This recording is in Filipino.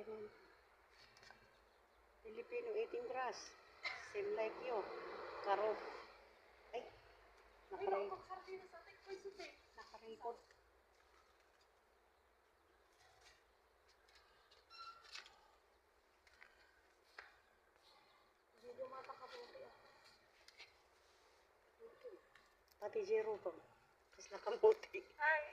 nun. Filipino eating grass. Same like you. Karo. Ay, nakarecord. Pati zero pa. Tapos nakamuti. Ay.